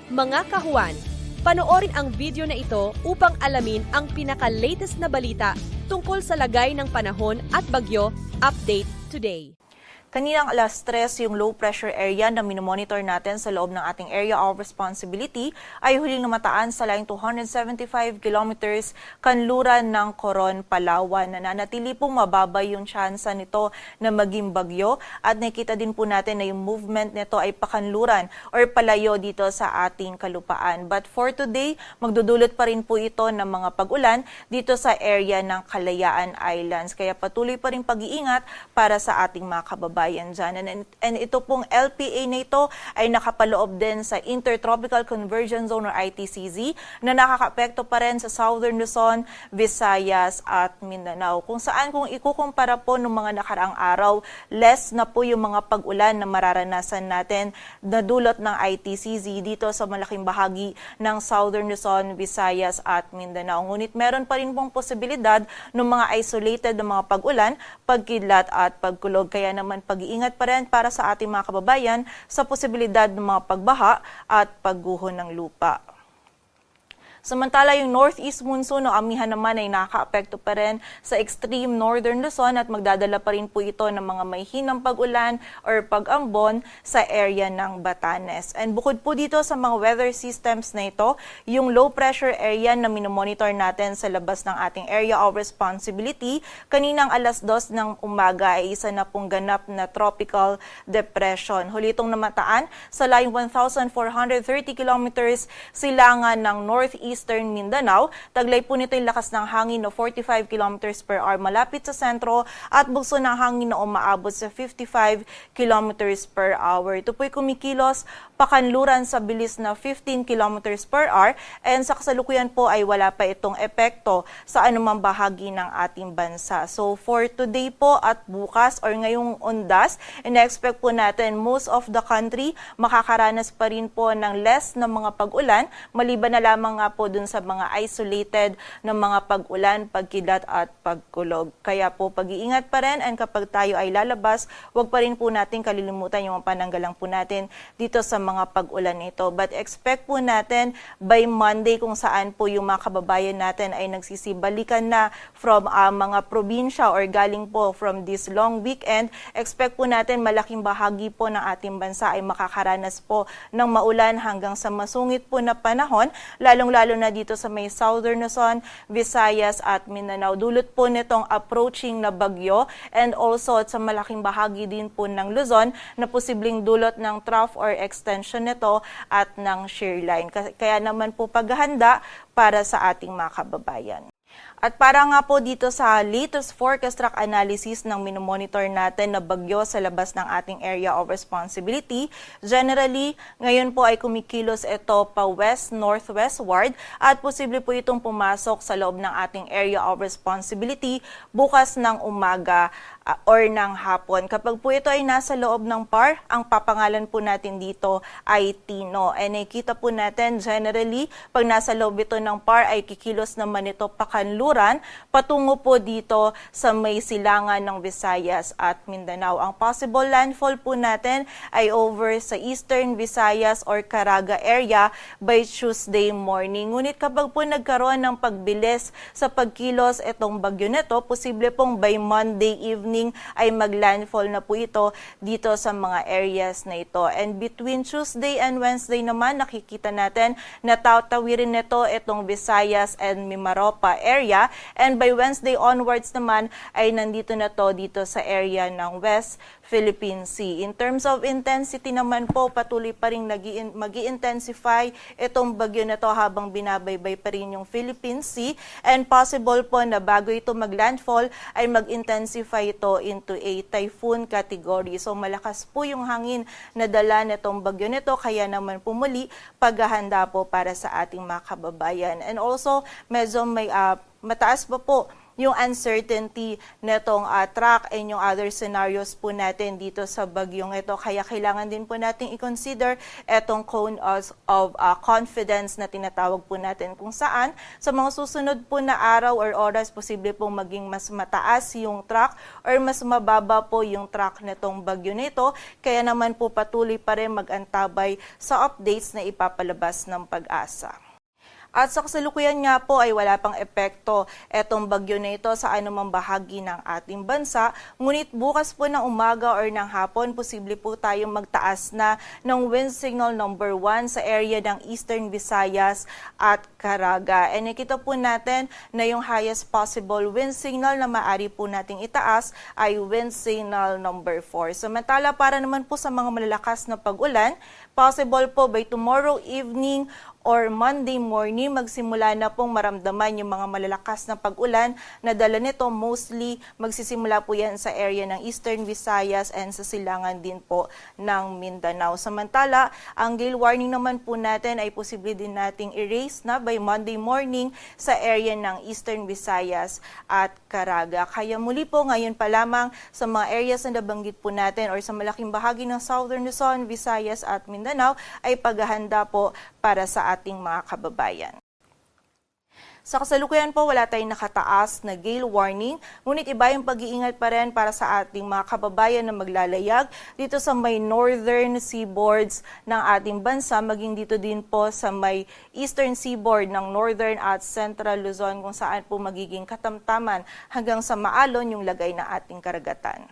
Mga kahuan, panoorin ang video na ito upang alamin ang pinaka-latest na balita tungkol sa lagay ng panahon at bagyo. Update today. Kaninang alas 3, yung low pressure area na minomonitor natin sa loob ng ating area of responsibility ay huling namataan sa laing 275 kilometers kanluran ng Coron, Palawan. Nananatili pong mababa yung tsansa nito na maging bagyo at nakita din po natin na yung movement nito ay pakanluran or palayo dito sa ating kalupaan. But for today, magdudulot pa rin po ito ng mga pag-ulan dito sa area ng Kalayaan Islands. Kaya patuloy pa rin pag-iingat para sa ating mga kababayan dyan. And ito pong LPA na ito ay nakapaloob din sa Intertropical Convergence Zone or ITCZ na nakakaapekto pa rin sa Southern Luzon, Visayas at Mindanao. Kung saan kung ikukumpara po ng mga nakaraang araw, less na po yung mga pag-ulan na mararanasan natin na dulot ng ITCZ dito sa malaking bahagi ng Southern Luzon, Visayas at Mindanao. Ngunit meron pa rin pong posibilidad ng mga isolated na mga pag-ulan, pagkidlat at pagkulog. Kaya naman pag-iingat pa rin para sa ating mga kababayan sa posibilidad ng mga pagbaha at pagguho ng lupa. Samantala, yung northeast monsoon o amihan naman ay nakakaapekto pa rin sa extreme northern Luzon at magdadala pa rin po ito ng mga may hinang pag-ulan or pag-ambon sa area ng Batanes. And bukod po dito sa mga weather systems na ito, yung low pressure area na minomonitor natin sa labas ng ating area of responsibility, kaninang alas 2 ng umaga ay isa na pong ganap na tropical depression. Huli itong namataan sa layong 1,430 kilometers silangan ng northeast Eastern Mindanao. Taglay po nito yung lakas ng hangin na 45 kilometers per hour malapit sa sentro at bugso ng hangin na umaabot sa 55 kilometers per hour. Ito po'y kumikilos pakanluran sa bilis na 15 kilometers per hour and sa kasalukuyan po ay wala pa itong epekto sa anumang bahagi ng ating bansa. So for today po at bukas or ngayong undas, ina-expect po natin most of the country makakaranas pa rin po ng less na mga pag-ulan, maliban na lamang nga po dun sa mga isolated na mga pag-ulan, pagkilat at pagkulog. Kaya po pag-iingat pa rin and kapag tayo ay lalabas, huwag pa rin po natin kalilimutan yung pananggalang po natin dito sa mga pag-ulan ito. But expect po natin by Monday kung saan po yung mga kababayan natin ay nagsisibalikan na from mga probinsya or galing po from this long weekend. Expect po natin malaking bahagi po ng ating bansa ay makakaranas po ng maulan hanggang sa masungit po na panahon, lalong-lalo na dito sa may Southern Luzon, Visayas at Mindanao. Dulot po nitong approaching na bagyo and also sa malaking bahagi din po ng Luzon na posibleng dulot ng trough or extension nito at ng shear line. Kaya naman po paghahanda para sa ating mga kababayan. At para nga po dito sa latest forecast track analysis ng minomonitor natin na bagyo sa labas ng ating area of responsibility, generally, ngayon po ay kumikilos ito pa west-northwestward at posible po itong pumasok sa loob ng ating area of responsibility bukas ng umaga or ng hapon. Kapag po ito ay nasa loob ng PAR, ang papangalan po natin dito ay Tino. And nakikita po natin generally, pag nasa loob ito ng PAR ay kikilos naman ito pakanluran, patungo po dito sa may silangan ng Visayas at Mindanao. Ang possible landfall po natin ay over sa Eastern Visayas or Caraga area by Tuesday morning. Ngunit kapag po nagkaroon ng pagbilis sa pagkilos itong bagyo nito, posible pong by Monday evening ay maglandfall na po ito dito sa mga areas na ito. And between Tuesday and Wednesday naman, nakikita natin na tatawirin nito itong Visayas and Mimaropa area. And by Wednesday onwards naman ay nandito na to dito sa area ng West Philippine Sea. In terms of intensity naman po, patuloy pa rin mag-i-intensify itong bagyo na to habang binabaybay pa rin yung Philippine Sea. And possible po na bago ito maglandfall ay mag-intensify ito into a typhoon category. So malakas po yung hangin na dala nitong bagyo nito, kaya naman pumuli paghahanda po para sa ating mga kababayan. And also, medyo may mataas pa po yung uncertainty netong track and yung other scenarios po natin dito sa bagyong ito. Kaya kailangan din po nating i-consider etong cone of confidence na tinatawag po natin, kung saan sa mga susunod po na araw or oras posible pong maging mas mataas yung track or mas mababa po yung track netong bagyo nito. Kaya naman po patuloy pa rin mag-antabay sa updates na ipapalabas ng Pag-asa. At sa kasalukuyan nga po ay wala pang epekto etong bagyo na ito sa anumang bahagi ng ating bansa. Ngunit bukas po ng umaga or ng hapon, posible po tayong magtaas na ng wind signal number 1 sa area ng Eastern Visayas at Caraga. And nakita po natin na yung highest possible wind signal na maaari po nating itaas ay wind signal number 4. Samantala, para naman po sa mga malalakas na pag-ulan, possible po by tomorrow evening or Monday morning, magsimula na pong maramdaman yung mga malalakas na pag-ulan na dala nito. Mostly, magsisimula po yan sa area ng Eastern Visayas and sa silangan din po ng Mindanao. Samantala, ang gale warning naman po natin ay posible din nating erase na by Monday morning sa area ng Eastern Visayas at Caraga. Kaya muli po ngayon pa lamang sa mga areas na nabanggit po natin or sa malaking bahagi ng Southern Luzon, Visayas at Mindanao ay paghahanda po para sa ating mga kababayan. Sa kasalukuyan po, wala tayong nakataas na gale warning, ngunit iba yung pag-iingat pa rin para sa ating mga kababayan na maglalayag dito sa may northern seaboards ng ating bansa, maging dito din po sa may eastern seaboard ng northern at central Luzon, kung saan po magiging katamtaman hanggang sa maalon yung lagay ng ating karagatan.